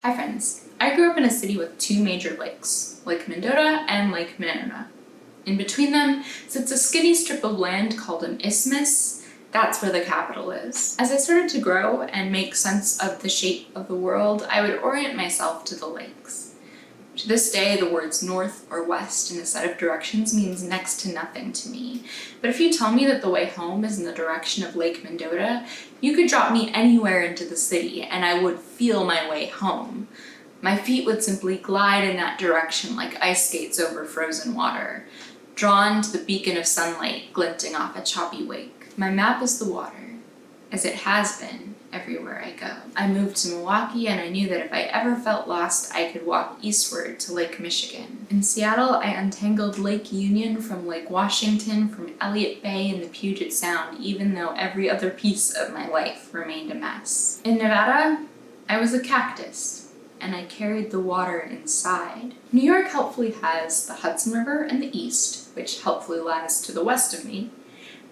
Hi friends, I grew up in a city with two major lakes, Lake Mendota and Lake Mendota. In between them sits a skinny strip of land called an isthmus. That's where the capital is. As I started to grow and make sense of the shape of the world, I would orient myself to the lakes. To this day, the words north or west in a set of directions means next to nothing to me. But if you tell me that the way home is in the direction of Lake Mendota, you could drop me anywhere into the city and I would feel my way home. My feet would simply glide in that direction like ice skates over frozen water, drawn to the beacon of sunlight glinting off a choppy wake. My map is the water, as it has been everywhere I go. I moved to Milwaukee and I knew that if I ever felt lost, I could walk eastward to Lake Michigan. In Seattle, I untangled Lake Union from Lake Washington, from Elliott Bay and the Puget Sound, even though every other piece of my life remained a mess. In Nevada, I was a cactus, and I carried the water inside. New York helpfully has the Hudson River in the east, which helpfully lies to the west of me.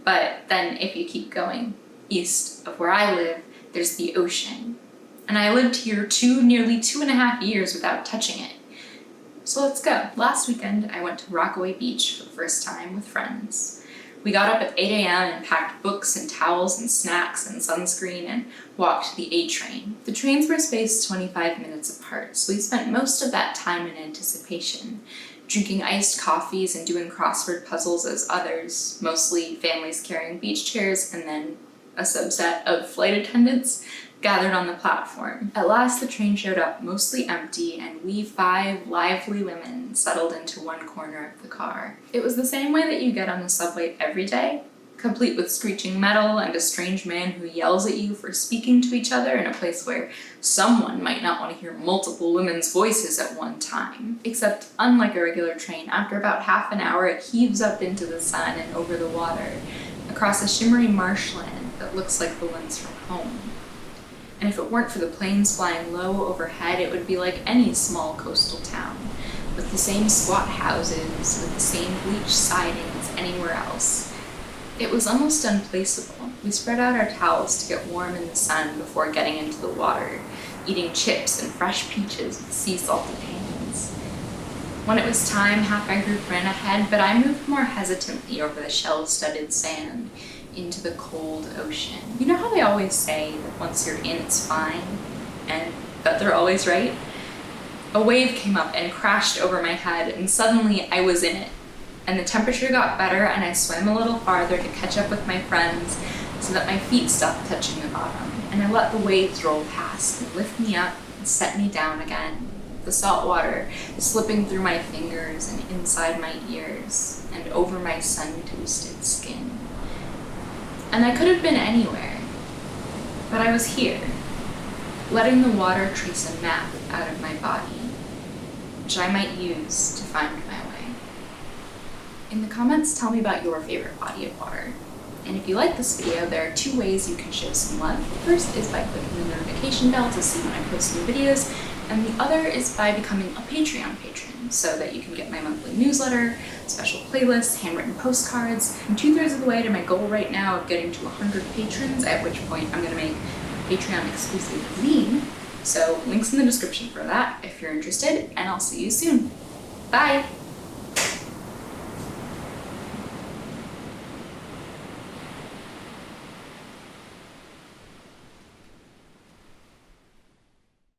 But then if you keep going east of where I live, there's the ocean. And I lived here nearly 2.5 years without touching it. So let's go. Last weekend, I went to Rockaway Beach for the first time with friends. We got up at 8 a.m. and packed books and towels and snacks and sunscreen and walked the A train. The trains were spaced 25 minutes apart, so we spent most of that time in anticipation, drinking iced coffees and doing crossword puzzles as others, mostly families carrying beach chairs and then a subset of flight attendants, gathered on the platform. At last the train showed up, mostly empty, and we 5 lively women settled into one corner of the car. It was the same way that you get on the subway every day, complete with screeching metal and a strange man who yells at you for speaking to each other in a place where someone might not want to hear multiple women's voices at one time. Except, unlike a regular train, after about half an hour it heaves up into the sun and over the water, across a shimmery marshland that looks like the ones from home. And if it weren't for the planes flying low overhead, it would be like any small coastal town, with the same squat houses, with the same bleached siding as anywhere else. It was almost unplaceable. We spread out our towels to get warm in the sun before getting into the water, eating chips and fresh peaches with sea-salted hands. When it was time, half my group ran ahead, but I moved more hesitantly over the shell-studded sand into the cold ocean. You know how they always say that once you're in, it's fine, and that they're always right? A wave came up and crashed over my head, and suddenly I was in it. And the temperature got better, and I swam a little farther to catch up with my friends so that my feet stopped touching the bottom. And I let the waves roll past and lift me up and set me down again, the salt water slipping through my fingers and inside my ears and over my sun-toasted skin. And I could have been anywhere, but I was here, letting the water trace a map out of my body, which I might use to find my way. In the comments, tell me about your favorite body of water. And if you like this video, there are 2 ways you can show some love. The first is by clicking the notification bell to see when I post new videos, and the other is by becoming a Patreon patron, so that you can get my monthly newsletter, special playlists, handwritten postcards. I'm 2/3 of the way to my goal right now of getting to 100 patrons, at which point I'm gonna make a Patreon exclusive zine. So links in the description for that if you're interested, and I'll see you soon. Bye!